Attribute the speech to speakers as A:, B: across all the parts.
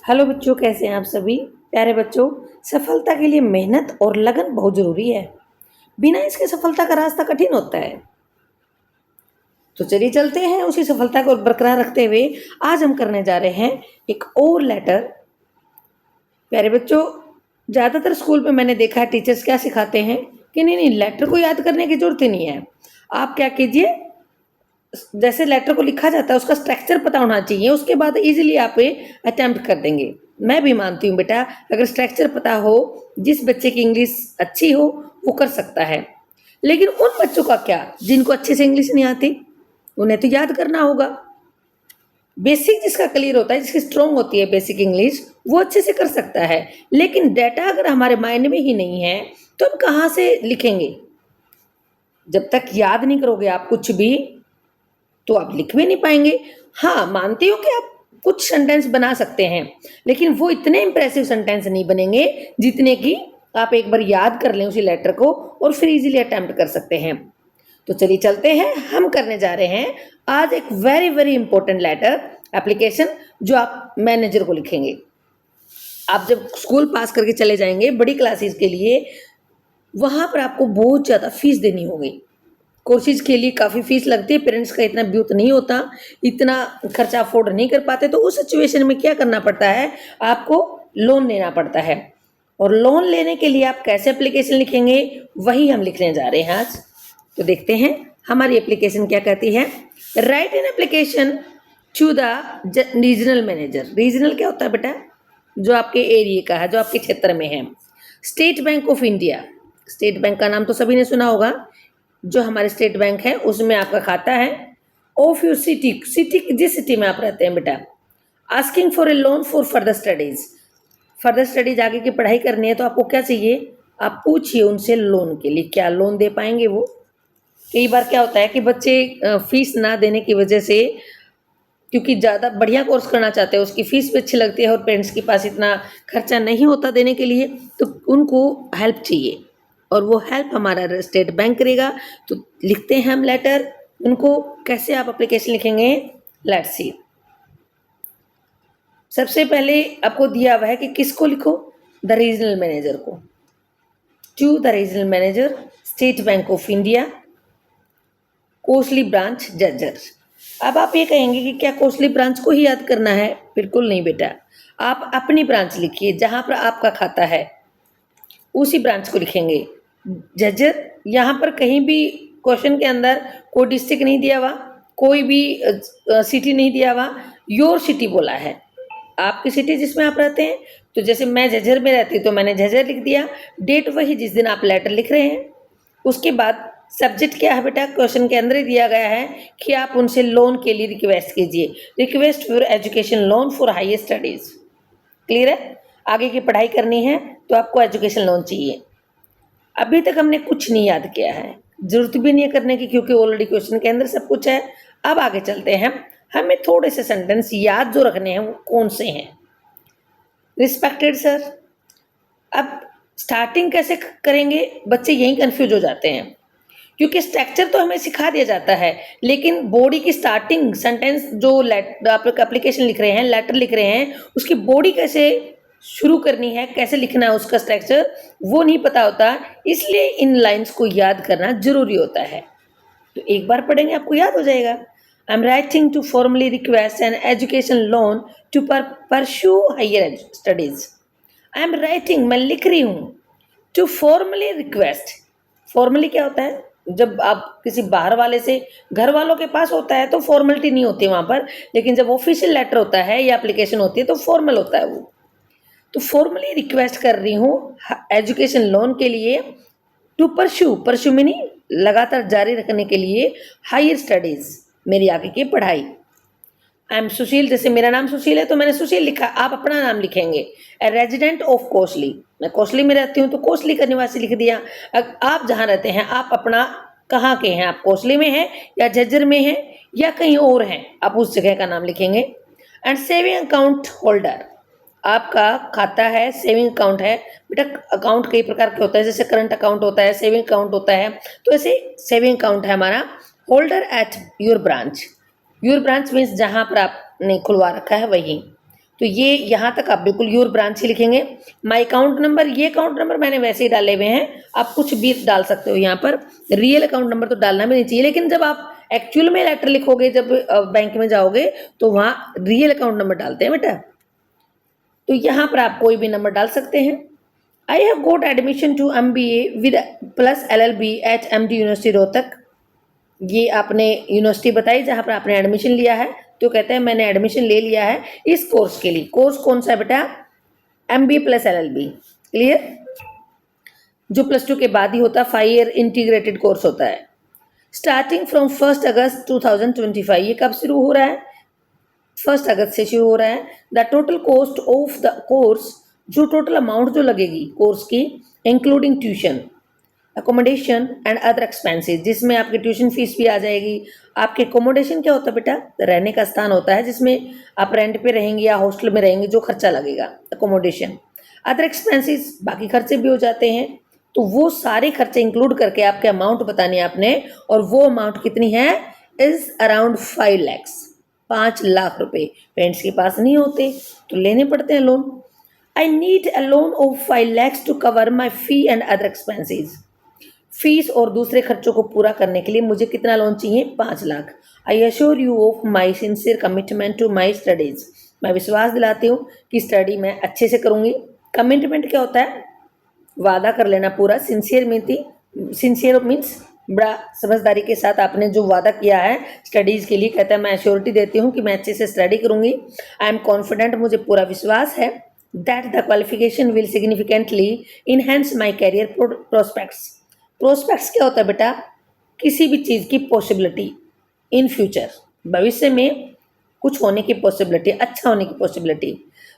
A: Hello बच्चों, कैसे हैं आप सभी प्यारे बच्चों। सफलता के लिए मेहनत और लगन बहुत जरूरी है। बिना इसके सफलता का रास्ता कठिन होता है। तो चलिए चलते हैं उसी सफलता को बरकरार रखते हुए। आज हम करने जा रहे हैं एक और लेटर। प्यारे बच्चों, ज़्यादातर स्कूल में मैंने देखा है टीचर्स क्या सिखाते हैं कि नहीं नहीं, लेटर को याद करने की जरूरत ही नहीं है। आप क्या कीजिए, जैसे लेटर को लिखा जाता है उसका स्ट्रक्चर पता होना चाहिए, उसके बाद इजीली आप अटेम्प्ट कर देंगे। मैं भी मानती हूँ बेटा, अगर स्ट्रक्चर पता हो, जिस बच्चे की इंग्लिश अच्छी हो वो कर सकता है। लेकिन उन बच्चों का क्या जिनको अच्छे से इंग्लिश नहीं आती, उन्हें तो याद करना होगा। बेसिक जिसका क्लियर होता है, जिसकी स्ट्रांग होती है बेसिक इंग्लिश, वो अच्छे से कर सकता है। लेकिन डेटा अगर हमारे माइंड में ही नहीं है तो हम कहाँ से लिखेंगे। जब तक याद नहीं करोगे आप कुछ भी, तो आप लिख भी नहीं पाएंगे। हाँ, मानती हूँ कि आप कुछ सेंटेंस बना सकते हैं, लेकिन वो इतने इंप्रेसिव सेंटेंस नहीं बनेंगे जितने कि आप एक बार याद कर लें उसी लेटर को और फिर इजीली अटेम्प्ट कर सकते हैं। तो चलिए चलते हैं, हम करने जा रहे हैं आज एक very very important letter application जो आप मैनेजर को लिखेंगे। आप जब स्कूल पास करके चले जाएंगे बड़ी क्लासेस के लिए, वहां पर आपको बहुत ज़्यादा फीस देनी होगी। कोर्सेज के लिए काफ़ी फीस लगती है, पेरेंट्स का इतना ब्यूत नहीं होता, इतना खर्चा अफोर्ड नहीं कर पाते। तो उस सिचुएशन में क्या करना पड़ता है, आपको लोन लेना पड़ता है। और लोन लेने के लिए आप कैसे एप्लीकेशन लिखेंगे, वही हम लिखने जा रहे हैं आज। तो देखते हैं हमारी एप्लीकेशन क्या कहती है। Write an application to the regional manager. Regional क्या होता है बेटा, जो आपके एरिया का है, जो आपके क्षेत्र में है। State bank of India, state bank का नाम तो सभी ने सुना होगा। जो हमारे स्टेट बैंक है उसमें आपका खाता है। ऑफ योर सिटी, सिटी जिस सिटी में आप रहते हैं बेटा। Asking for a loan for further studies, further studies आगे की पढ़ाई करनी है तो आपको क्या चाहिए, आप पूछिए उनसे लोन के लिए, क्या लोन दे पाएंगे वो। कई बार क्या होता है कि बच्चे फीस ना देने की वजह से, क्योंकि ज़्यादा बढ़िया कोर्स करना चाहते हैं, उसकी फीस भी अच्छी लगती है और पेरेंट्स के पास इतना खर्चा नहीं होता देने के लिए, तो उनको हेल्प चाहिए और वो हेल्प हमारा स्टेट बैंक करेगा। तो लिखते हैं हम लेटर उनको। कैसे आप एप्लीकेशन लिखेंगे, लेट्स सी। सबसे पहले आपको दिया हुआ है कि किसको लिखो, द रीजनल मैनेजर को। To the regional manager, state bank of India, Kosli branch, Jhajjar. अब आप ये कहेंगे कि क्या कोसली ब्रांच को ही याद करना है, बिल्कुल नहीं बेटा। आप अपनी ब्रांच लिखिए, जहां पर आपका खाता है उसी ब्रांच को लिखेंगे। जज्जर, यहाँ पर कहीं भी क्वेश्चन के अंदर कोई डिस्ट्रिक्ट नहीं दिया हुआ, कोई भी सिटी नहीं दिया हुआ, योर सिटी बोला है, आपकी सिटी जिसमें आप रहते हैं। तो जैसे मैं झज्जर में रहती हूँ तो मैंने झज्जर लिख दिया। डेट वही जिस दिन आप लेटर लिख रहे हैं। उसके बाद सब्जेक्ट क्या है बेटा, क्वेश्चन के अंदर ही दिया गया है कि आप उनसे लोन के लिए रिक्वेस्ट कीजिए। Request for education loan for higher studies. Clear है, आगे की पढ़ाई करनी है तो आपको एजुकेशन लोन चाहिए। अभी तक हमने कुछ नहीं याद किया है, जरूरत भी नहीं है करने की, क्योंकि ऑलरेडी क्वेश्चन के अंदर सब कुछ है। अब आगे चलते हैं, हमें थोड़े से सेंटेंस याद जो रखने हैं वो कौन से हैं। रिस्पेक्टेड सर, अब स्टार्टिंग कैसे करेंगे, बच्चे यही कंफ्यूज हो जाते हैं, क्योंकि स्ट्रक्चर तो हमें सिखा दिया जाता है, लेकिन बॉडी की स्टार्टिंग सेंटेंस जो आप एप्लीकेशन लिख रहे हैं, लेटर लिख रहे हैं, उसकी बॉडी कैसे शुरू करनी है, कैसे लिखना है, उसका स्ट्रक्चर वो नहीं पता होता। इसलिए इन लाइंस को याद करना जरूरी होता है। तो एक बार पढ़ेंगे आपको याद हो जाएगा। I am writing to formally request an education loan to pursue higher studies. I am writing, मैं लिख रही हूँ, टू फॉर्मली रिक्वेस्ट। फॉर्मली क्या होता है, जब आप किसी बाहर वाले से, घर वालों के पास होता है तो फॉर्मेलिटी नहीं होती वहाँ पर, लेकिन जब ऑफिशियल लेटर होता है या एप्लीकेशन होती है तो फॉर्मल होता है वो। तो फॉर्मली रिक्वेस्ट कर रही हूँ एजुकेशन लोन के लिए, टू परस्यू, परस्यू मीनिंग लगातार जारी रखने के लिए, हायर स्टडीज, मेरी आगे की पढ़ाई। आई एम सुशील, जैसे मेरा नाम सुशील है तो मैंने सुशील लिखा, आप अपना नाम लिखेंगे। ए रेजिडेंट ऑफ कोसली, मैं कोसली में रहती हूँ तो कोसली का निवासी लिख दिया। आप जहाँ रहते हैं, आप अपना कहाँ के हैं, आप कोसली में हैं या झज्जर में हैं या कहीं और हैं, आप उस जगह का नाम लिखेंगे। एंड सेविंग अकाउंट होल्डर, आपका खाता है, सेविंग अकाउंट है बेटा। अकाउंट कई प्रकार के होता है, जैसे करंट अकाउंट होता है, सेविंग अकाउंट होता है, तो ऐसे सेविंग अकाउंट है हमारा। Holder at your branch, your branch means जहाँ पर आपने खुलवा रखा है वही। तो ये यहाँ तक आप बिल्कुल योर ब्रांच ही लिखेंगे। माई अकाउंट नंबर, ये अकाउंट नंबर मैंने वैसे ही डाले हुए हैं, आप कुछ भी डाल सकते हो यहाँ पर। रियल अकाउंट नंबर तो डालना भी नहीं चाहिए, लेकिन जब आप एक्चुअल में लेटर लिखोगे, जब बैंक में जाओगे तो वहाँ रियल अकाउंट नंबर डालते हैं बेटा। तो यहाँ पर आप कोई भी नंबर डाल सकते हैं। I have got admission to MBA with plus LLB at MD university Rohtak. ये आपने यूनिवर्सिटी बताई जहाँ पर आपने एडमिशन लिया है, तो कहते हैं मैंने एडमिशन ले लिया है इस कोर्स के लिए। कोर्स कौन सा है बेटा? MBA plus LLB। क्लियर? जो +2 के बाद ही होता है, 5 ईयर इंटीग्रेटेड कोर्स होता है। स्टार्टिंग फ्रॉम 1 अगस्त 2025। ये कब शुरू हो रहा है? 1 अगस्त से शुरू हो रहा है। The total cost of the course, जो टोटल अमाउंट जो लगेगी कोर्स की, including tuition, accommodation and other expenses, जिसमें आपकी ट्यूशन फीस भी आ जाएगी। आपके अकोमोडेशन क्या होता है बेटा? रहने का स्थान होता है जिसमें आप रेंट पे रहेंगे या हॉस्टल में रहेंगे, जो खर्चा लगेगा अकोमोडेशन। अदर एक्सपेंसेस, बाकी खर्चे भी हो जाते हैं। तो वो सारे खर्चे इंक्लूड करके आपके अमाउंट बतानी है आपने, और वो अमाउंट कितनी है? इज अराउंड 5 लाख, 5 लाख रुपए। पेरेंट्स के पास नहीं होते तो लेने पड़ते हैं loan. I need a loan of 5 lakhs to cover my fee and other expenses. Fees और दूसरे खर्चों को पूरा करने के लिए मुझे कितना लोन चाहिए? 5 lakh. I assure you of my sincere commitment to my studies. मैं विश्वास दिलाती हूँ कि स्टडी मैं अच्छे से करूँगी। कमिटमेंट क्या होता है? वादा कर लेना पूरा। सिंसियर मीन्स बड़ा समझदारी के साथ आपने जो वादा किया है स्टडीज़ के लिए। कहता है मैं एश्योरिटी देती हूँ कि मैं अच्छे से स्टडी करूँगी। आई एम कॉन्फिडेंट, मुझे पूरा विश्वास है। That the qualification will significantly enhance my career prospects. Prospects क्या होता है बेटा? किसी भी चीज़ की पॉसिबिलिटी इन फ्यूचर, भविष्य में कुछ होने की पॉसिबिलिटी, अच्छा होने की पॉसिबिलिटी।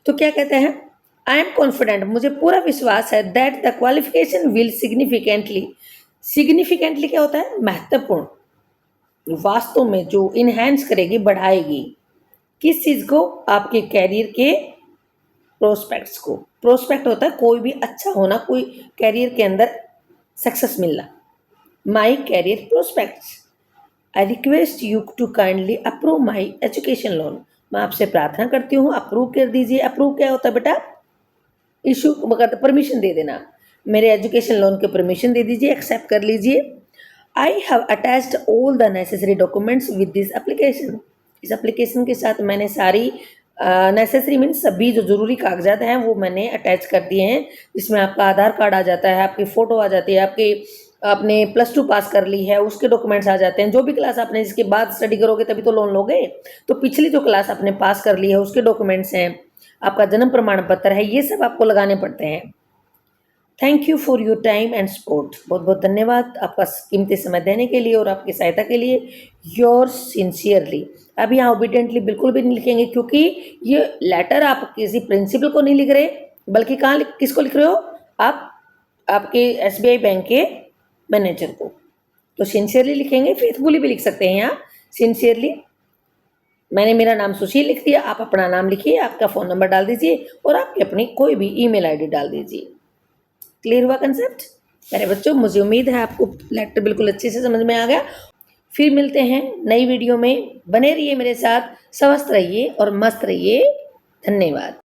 A: तो क्या कहते हैं? आई एम कॉन्फिडेंट, मुझे पूरा विश्वास है। That the qualification will significantly, significantly क्या होता है? महत्वपूर्ण, वास्तव में जो इनहेंस करेगी, बढ़ाएगी। किस चीज़ को? आपके कैरियर के प्रोस्पेक्ट्स को। प्रोस्पेक्ट होता है कोई भी अच्छा होना, कोई कैरियर के अंदर सक्सेस मिलना। My career prospects. I request you to kindly approve my education loan. मैं आपसे प्रार्थना करती हूँ, अप्रूव कर दीजिए। अप्रूव क्या होता है बेटा? इशू, परमिशन दे देना। मेरे एजुकेशन लोन के परमिशन दे दीजिए, एक्सेप्ट कर लीजिए। I have attached all the necessary documents with this application. इस एप्लीकेशन के साथ मैंने सारी नेसेसरी मीन्स सभी जो ज़रूरी कागजात हैं वो मैंने अटैच कर दिए हैं, जिसमें आपका आधार कार्ड आ जाता है, आपकी फ़ोटो आ जाती है, आपके आपने +2 पास कर ली है उसके डॉक्यूमेंट्स आ जाते हैं। जो भी क्लास आपने जिसके बाद स्टडी करोगे तभी तो लोन लोगे, तो पिछली जो क्लास आपने पास कर ली है उसके डॉक्यूमेंट्स हैं, आपका जन्म प्रमाण पत्र है, ये सब आपको लगाने पड़ते हैं। Thank you for your time and support. बहुत बहुत धन्यवाद आपका कीमती समय देने के लिए और आपकी सहायता के लिए। Your sincerely. अब यहाँ ओबीडियंटली बिल्कुल भी नहीं लिखेंगे, क्योंकि ये लेटर आप किसी प्रिंसिपल को नहीं लिख रहे, बल्कि किसको लिख रहे हो? आप आपके SBI बैंक के मैनेजर को। तो सिंसियरली लिखेंगे, फेथफुली भी लिख सकते हैं यहाँ। सिंसियरली, मैंने मेरा नाम सुशील लिख दिया, आप अपना नाम लिखिए, आपका फ़ोन नंबर डाल दीजिए और आपकी अपनी कोई भी ईमेल आईडी डाल दीजिए। क्लियर हुआ कंसेप्ट? मेरे बच्चों, मुझे उम्मीद है आपको लेक्चर बिल्कुल अच्छे से समझ में आ गया। फिर मिलते हैं नई वीडियो में, बने रहिए मेरे साथ, स्वस्थ रहिए और मस्त रहिए। धन्यवाद।